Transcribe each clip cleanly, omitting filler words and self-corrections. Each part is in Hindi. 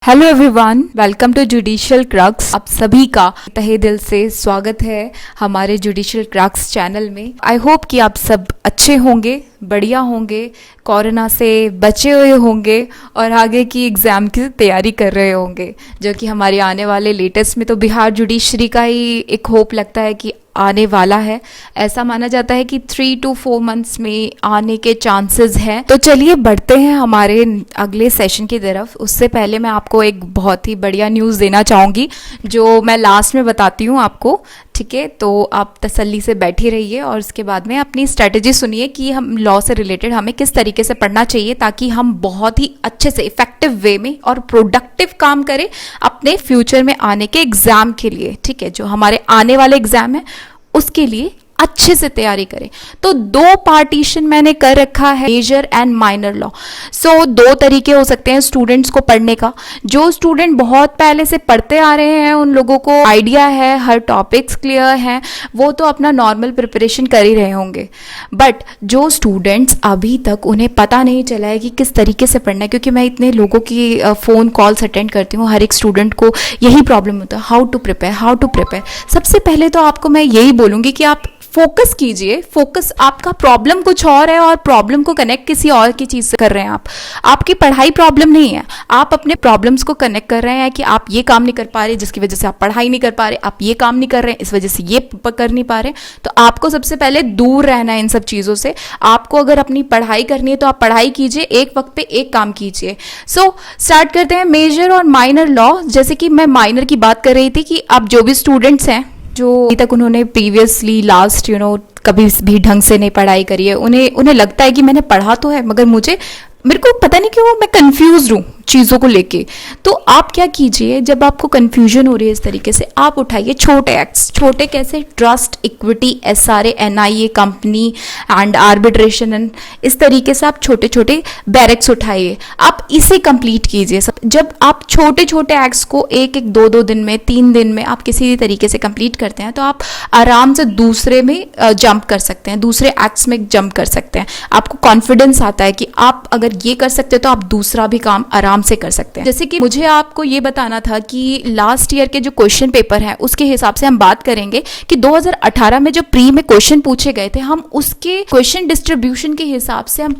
Hello everyone, welcome to judicial crux. आप सभी का तहे दिल से स्वागत है हमारे जुडिशियल क्रक्स चैनल में। आई होप कि आप सब अच्छे होंगे, बढ़िया होंगे, कोरोना से बचे हुए होंगे और आगे की एग्ज़ाम की तैयारी कर रहे होंगे, जो कि हमारे आने वाले लेटेस्ट में तो बिहार जुडिशरी का ही एक होप लगता है कि आने वाला है। ऐसा माना जाता है कि 3 to 4 मंथ्स में आने के चांसेस हैं। तो चलिए बढ़ते हैं हमारे अगले सेशन की तरफ। उससे पहले मैं आपको एक बहुत ही बढ़िया न्यूज़ देना चाहूँगी, जो मैं लास्ट में बताती हूँ आपको, ठीक है? तो आप तसल्ली से बैठी रहिए और उसके बाद में अपनी स्ट्रेटजी सुनिए कि हम लॉ से रिलेटेड हमें किस तरीके से पढ़ना चाहिए, ताकि हम बहुत ही अच्छे से इफेक्टिव वे में और प्रोडक्टिव काम करें अपने फ्यूचर में आने के एग्ज़ाम के लिए, ठीक है? जो हमारे आने वाले एग्ज़ाम है उसके लिए अच्छे से तैयारी करें। तो 2 पार्टीशन मैंने कर रखा है, मेजर एंड माइनर लॉ। सो 2 तरीके हो सकते हैं स्टूडेंट्स को पढ़ने का। जो स्टूडेंट बहुत पहले से पढ़ते आ रहे हैं, उन लोगों को आइडिया है, हर टॉपिक्स क्लियर हैं, वो तो अपना नॉर्मल प्रिपरेशन कर ही रहे होंगे। बट जो स्टूडेंट्स अभी तक उन्हें पता नहीं चला है कि किस तरीके से पढ़ना है, क्योंकि मैं इतने लोगों की फ़ोन कॉल्स अटेंड करती हूँ, हर एक स्टूडेंट को यही प्रॉब्लम होता है, हाउ टू प्रिपेयर। सबसे पहले तो आपको मैं यही बोलूँगी कि आप फोकस कीजिए। फोकस, आपका प्रॉब्लम कुछ और है और प्रॉब्लम को कनेक्ट किसी और की चीज़ से कर रहे हैं आप। आपकी पढ़ाई प्रॉब्लम नहीं है, आप अपने प्रॉब्लम्स को कनेक्ट कर रहे हैं कि आप ये काम नहीं कर पा रहे जिसकी वजह से आप पढ़ाई नहीं कर पा रहे, आप ये काम नहीं कर रहे हैं इस वजह से ये कर नहीं पा रहे। तो आपको सबसे पहले दूर रहना है इन सब चीज़ों से। आपको अगर अपनी पढ़ाई करनी है तो आप पढ़ाई कीजिए, एक वक्त पे एक काम कीजिए। सो स्टार्ट करते हैं मेजर और माइनर लॉ। जैसे कि मैं माइनर की बात कर रही थी कि आप जो भी स्टूडेंट्स हैं जो अभी तक उन्होंने प्रीवियसली लास्ट कभी भी ढंग से नहीं पढ़ाई करी है, उन्हें लगता है कि मैंने पढ़ा तो है मगर मेरे को पता नहीं क्यों मैं कंफ्यूज हूँ चीज़ों को लेके। तो आप क्या कीजिए, जब आपको कंफ्यूजन हो रही है इस तरीके से, आप उठाइए छोटे एक्ट्स। छोटे कैसे? Trust, equity, SRA, NIA, company and arbitration and इस तरीके से आप छोटे छोटे बैरिक्स उठाइए, आप इसे कंप्लीट कीजिए। जब आप छोटे छोटे एक्ट्स को 1-2 दिन में, 3 दिन में आप किसी भी तरीके से कंप्लीट करते हैं तो आप आराम से दूसरे में जंप कर सकते हैं, दूसरे एक्ट्स में जंप कर सकते हैं। आपको कॉन्फिडेंस आता है कि आप अगर ये कर सकते हैं तो आप दूसरा भी काम आराम से कर सकते हैं। जैसे कि मुझे आपको ये बताना था कि लास्ट ईयर के जो क्वेश्चन पेपर है उसके हिसाब से हम बात करेंगे कि 2018 में जो प्री में क्वेश्चन पूछे गए थे, हम उसके क्वेश्चन डिस्ट्रीब्यूशन के हिसाब से हम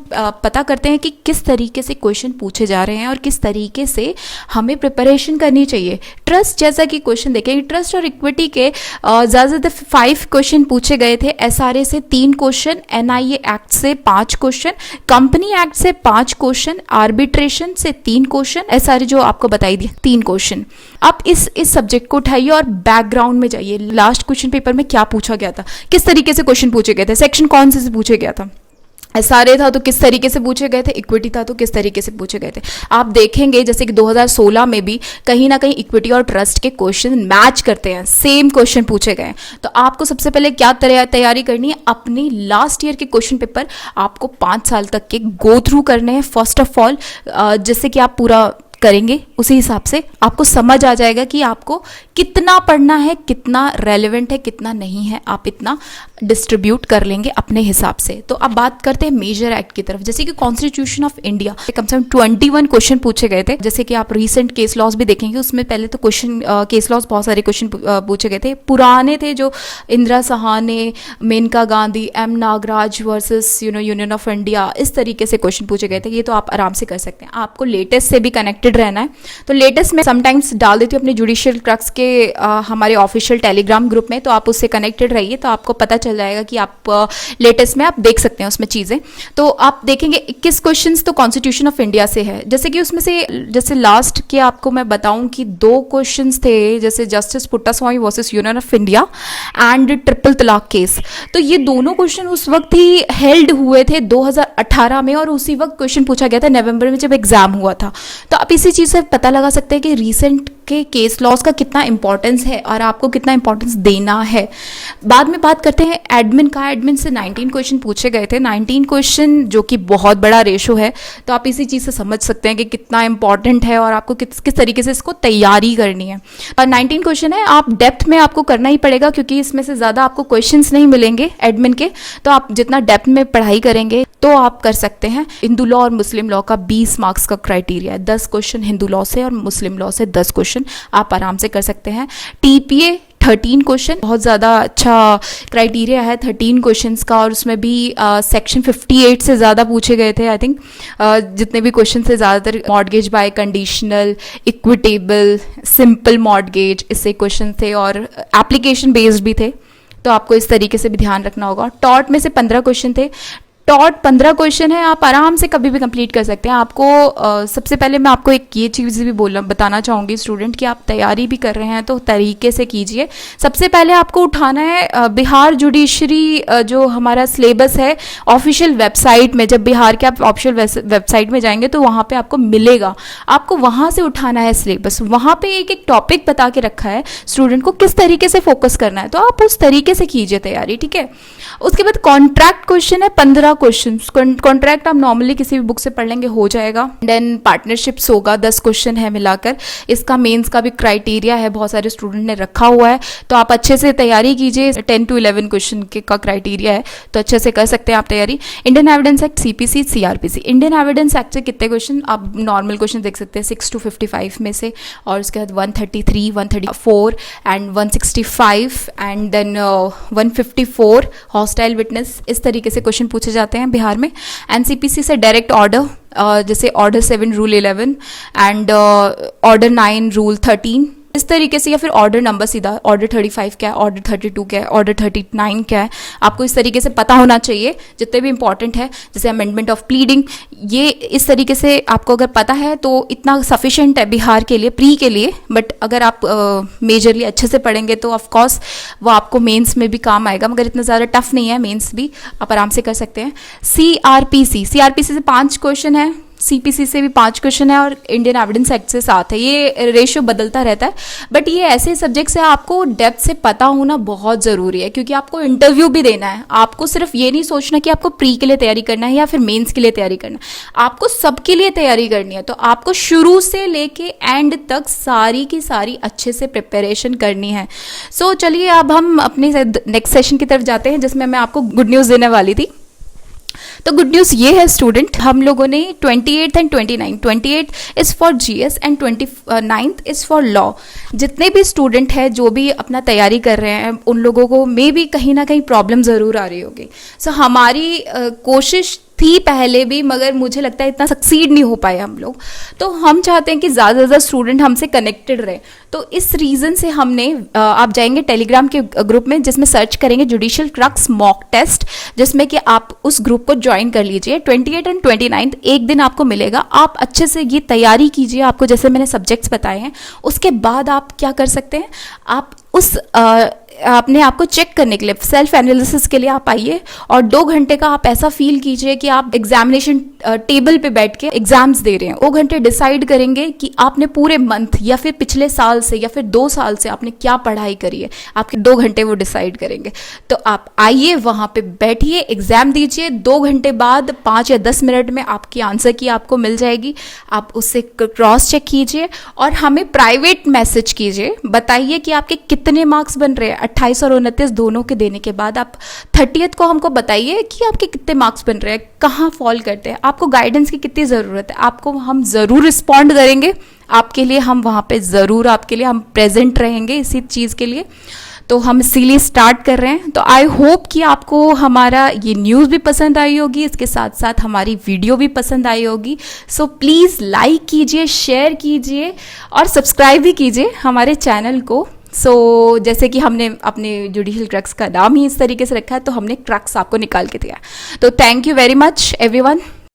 पता करते हैं कि किस तरीके से क्वेश्चन पूछे जा रहे हैं और किस तरीके से हमें प्रिपरेशन करनी चाहिए। ट्रस्ट जैसा कि क्वेश्चन देखेंगे, ट्रस्ट और इक्विटी के ज़्यादातर 5 क्वेश्चन पूछे गए थे। SRA से 3 क्वेश्चन, NIA एक्ट से 5 क्वेश्चन, कंपनी एक्ट से 5 क्वेश्चन, आर्बिट्रेशन से 3 क्वेश्चन, SRA जो आपको बताई दी 3 क्वेश्चन। आप इस सब्जेक्ट को उठाइए और बैकग्राउंड में जाइए। लास्ट क्वेश्चन पेपर में क्या पूछा गया था, किस तरीके से क्वेश्चन पूछे गए थे, सेक्शन कौन से पूछे गया था, SRA था तो किस तरीके से पूछे गए थे, इक्विटी था तो किस तरीके से पूछे गए थे। आप देखेंगे जैसे कि 2016 में भी कहीं ना कहीं इक्विटी और ट्रस्ट के क्वेश्चन मैच करते हैं, सेम क्वेश्चन पूछे गए हैं। तो आपको सबसे पहले क्या तैयारी करनी है, अपनी लास्ट ईयर के क्वेश्चन पेपर आपको 5 साल तक के गो थ्रू करने हैं फर्स्ट ऑफ ऑल। जैसे कि आप पूरा करेंगे उसी हिसाब से आपको समझ आ जाएगा कि आपको कितना पढ़ना है, कितना रेलेवेंट है, कितना नहीं है। आप इतना डिस्ट्रीब्यूट कर लेंगे अपने हिसाब से। तो अब बात करते हैं मेजर एक्ट की तरफ। जैसे कि कॉन्स्टिट्यूशन ऑफ इंडिया कम से कम 21 क्वेश्चन पूछे गए थे। जैसे कि आप रीसेंट केस लॉज भी देखेंगे, उसमें पहले तो केस लॉज बहुत सारे क्वेश्चन पूछे गए थे। पुराने थे जो Indra Sawhney, Maneka Gandhi, M Nagaraj versus union of India, इस तरीके से क्वेश्चन पूछे गए थे। ये तो आप आराम से कर सकते हैं। आपको लेटेस्ट से भी कनेक्टेड रहना है। तो लेटेस्ट में समटाइम्स डाल देती हूँ अपने जुडिशियल क्रक्स के हमारे ऑफिशियल टेलीग्राम ग्रुप में, तो आप उससे कनेक्टेड रहिए तो आपको पता चल जाएगा कि आप लेटेस्ट में आप देख सकते हैं उसमें चीज़ें। तो आप देखेंगे 21 क्वेश्चंस तो कॉन्स्टिट्यूशन ऑफ इंडिया से है। जैसे कि उसमें से जैसे लास्ट के आपको मैं बताऊं कि 2 क्वेश्चंस थे, जैसे justice Puttaswamy versus union of India and triple तलाक केस। तो ये दोनों क्वेश्चन उस वक्त ही हेल्ड हुए थे 2018 में और उसी वक्त क्वेश्चन पूछा गया था नवंबर में जब एग्जाम हुआ था। तो आप इसी चीज़ से पता लगा सकते हैं कि रिसेंट के केस लॉज का कितना इंपॉर्टेंस है और आपको कितना इंपॉर्टेंस देना है। बाद में बात करते हैं एडमिन का। एडमिन से 19 क्वेश्चन पूछे गए थे, 19 क्वेश्चन जो कि बहुत बड़ा रेशो है, तो आप इसी चीज़ से समझ सकते हैं कि कितना इंपॉर्टेंट है और आपको किस किस तरीके से इसको तैयारी करनी है। और 19 क्वेश्चन है, आप डेप्थ में आपको करना ही पड़ेगा क्योंकि इसमें से ज़्यादा आपको क्वेश्चंस नहीं मिलेंगे एडमिन के, तो आप जितना डेप्थ में पढ़ाई करेंगे तो आप कर सकते हैं। हिंदू लॉ और मुस्लिम लॉ का 20 मार्क्स का क्राइटेरिया है, 10 क्वेश्चन हिंदू लॉ से और मुस्लिम लॉ से 10 क्वेश्चन आप आराम से कर सकते हैं। टीपीए 13 क्वेश्चन, बहुत ज़्यादा अच्छा क्राइटेरिया है 13 क्वेश्चंस का, और उसमें भी सेक्शन 58 से ज़्यादा पूछे गए थे। आई थिंक जितने भी क्वेश्चन थे ज़्यादातर mortgage bye conditional, equitable, simple mortgage, इससे क्वेश्चन थे और एप्लीकेशन बेस्ड भी थे, तो आपको इस तरीके से भी ध्यान रखना होगा। टॉट में से 15 क्वेश्चन थे। टॉट 15 क्वेश्चन है, आप आराम से कभी भी कंप्लीट कर सकते हैं। आपको सबसे पहले मैं आपको एक ये चीज़ भी बताना चाहूँगी स्टूडेंट कि आप तैयारी भी कर रहे हैं तो तरीके से कीजिए। सबसे पहले आपको उठाना है बिहार जुडिशरी जो हमारा सिलेबस है ऑफिशियल वेबसाइट में। जब बिहार के आप ऑफिशियल वेबसाइट में जाएंगे तो वहाँ पे आपको मिलेगा, आपको वहाँ से उठाना है सिलेबस। वहाँ पे एक एक टॉपिक बता के रखा है स्टूडेंट को किस तरीके से फोकस करना है, तो आप उस तरीके से कीजिए तैयारी, ठीक है। उसके बाद कॉन्ट्रैक्ट क्वेश्चन है 15 क्वेश्चन। कॉन्ट्रैक्ट आप नॉर्मली किसी भी बुक से पढ़ लेंगे, हो जाएगा। देन पार्टनरशिप्स होगा, 10 क्वेश्चन है मिलाकर। इसका मेंस का भी क्राइटेरिया है, बहुत सारे स्टूडेंट ने रखा हुआ है, तो आप अच्छे से तैयारी कीजिए। 10 to 11 क्वेश्चन का क्राइटेरिया है, तो अच्छे से कर सकते हैं आप तैयारी। Indian evidence act, CPC, CrPC. Indian evidence act से कितने क्वेश्चन आप नॉर्मल क्वेश्चन देख सकते हैं 6 to 55 में से, और उसके बाद 133, 134 and 165 and then 154 hostile witness. इस तरीके से क्वेश्चन पूछे जाते हैं बिहार में। एनसीपीसी से डायरेक्ट ऑर्डर, जैसे order 7 rule 11 and order 9 rule 13, इस तरीके से, या फिर ऑर्डर नंबर सीधा ऑर्डर 35 क्या है, ऑर्डर 32 क्या है, ऑर्डर 39 क्या है, आपको इस तरीके से पता होना चाहिए जितने भी इंपॉर्टेंट है। जैसे अमेंडमेंट ऑफ प्लीडिंग, ये इस तरीके से आपको अगर पता है तो इतना सफिशिएंट है बिहार के लिए, प्री के लिए। बट अगर आप मेजरली अच्छे से पढ़ेंगे तो ऑफकोर्स वो आपको मेंस में भी काम आएगा, मगर इतना ज़्यादा टफ नहीं है, मेंस भी आप आराम से कर सकते हैं। सीआरपीसी से 5 क्वेश्चन है, सीपीसी से भी 5 क्वेश्चन है, और इंडियन एविडेंस एक्ट से 7 है। ये रेशियो बदलता रहता है, बट ये ऐसे सब्जेक्ट्स है आपको डेप्थ से पता होना बहुत ज़रूरी है, क्योंकि आपको इंटरव्यू भी देना है। आपको सिर्फ ये नहीं सोचना कि आपको प्री के लिए तैयारी करना है या फिर मेंस के लिए तैयारी करना है, आपको सबके लिए तैयारी करनी है। तो आपको शुरू से लेके एंड तक सारी की सारी अच्छे से प्रिपरेशन करनी है। सो चलिए अब हम अपने नेक्स्ट सेशन की तरफ जाते हैं, जिसमें मैं आपको गुड न्यूज़ देने वाली थी। तो गुड न्यूज़ ये है स्टूडेंट, हम लोगों ने 28 and 29, 28 is for GS and 29 is for law. जितने भी स्टूडेंट हैं जो भी अपना तैयारी कर रहे हैं, उन लोगों को मे भी कहीं ना कहीं प्रॉब्लम ज़रूर आ रही होगी। सो हमारी कोशिश थी पहले भी, मगर मुझे लगता है इतना सक्सीड नहीं हो पाए हम लोग। तो हम चाहते हैं कि ज़्यादा से ज़्यादा स्टूडेंट हमसे कनेक्टेड रहे। तो इस रीज़न से हमने, आप जाएंगे टेलीग्राम के ग्रुप में, जिसमें सर्च करेंगे जुडिशियल क्रक्स मॉक टेस्ट, जिसमें कि आप उस ग्रुप को ज्वाइन कर लीजिए। 28 एंड 29 एक दिन आपको मिलेगा, आप अच्छे से ये तैयारी कीजिए। आपको जैसे मैंने सब्जेक्ट्स बताए हैं, उसके बाद आप क्या कर सकते हैं, आप उस अपने आप को चेक करने के लिए, सेल्फ एनालिसिस के लिए आप आइए, और 2 घंटे का आप ऐसा फील कीजिए कि आप एग्जामिनेशन टेबल पे बैठ के एग्जाम्स दे रहे हैं। वो घंटे डिसाइड करेंगे कि आपने पूरे मंथ या फिर पिछले साल से या फिर 2 साल से आपने क्या पढ़ाई करी है। आपके 2 घंटे वो डिसाइड करेंगे। तो आप आइए, वहाँ पे बैठिए, एग्जाम दीजिए। 2 घंटे बाद 5 या 10 मिनट में आपकी आंसर की आपको मिल जाएगी। आप उससे क्रॉस चेक कीजिए और हमें प्राइवेट मैसेज कीजिए, बताइए कि आपके कितने मार्क्स बन रहे हैं। 28 और 29 दोनों के देने के बाद आप 30th को हमको बताइए कि आपके कितने मार्क्स बन रहे हैं, कहाँ फॉल करते हैं, आपको गाइडेंस की कितनी ज़रूरत है। आपको हम ज़रूर रिस्पॉन्ड करेंगे आपके लिए, हम वहाँ पे ज़रूर आपके लिए हम प्रेजेंट रहेंगे इसी चीज़ के लिए। तो हम इसीलिए स्टार्ट कर रहे हैं। तो आई होप कि आपको हमारा ये न्यूज़ भी पसंद आई होगी, इसके साथ साथ हमारी वीडियो भी पसंद आई होगी। सो प्लीज़ लाइक कीजिए, शेयर कीजिए और सब्सक्राइब भी कीजिए हमारे चैनल को। जैसे कि हमने अपने जुडिशियल क्रक्स का नाम ही इस तरीके से रखा है, तो हमने क्रक्स आपको निकाल के दिया। तो thank you very much everyone.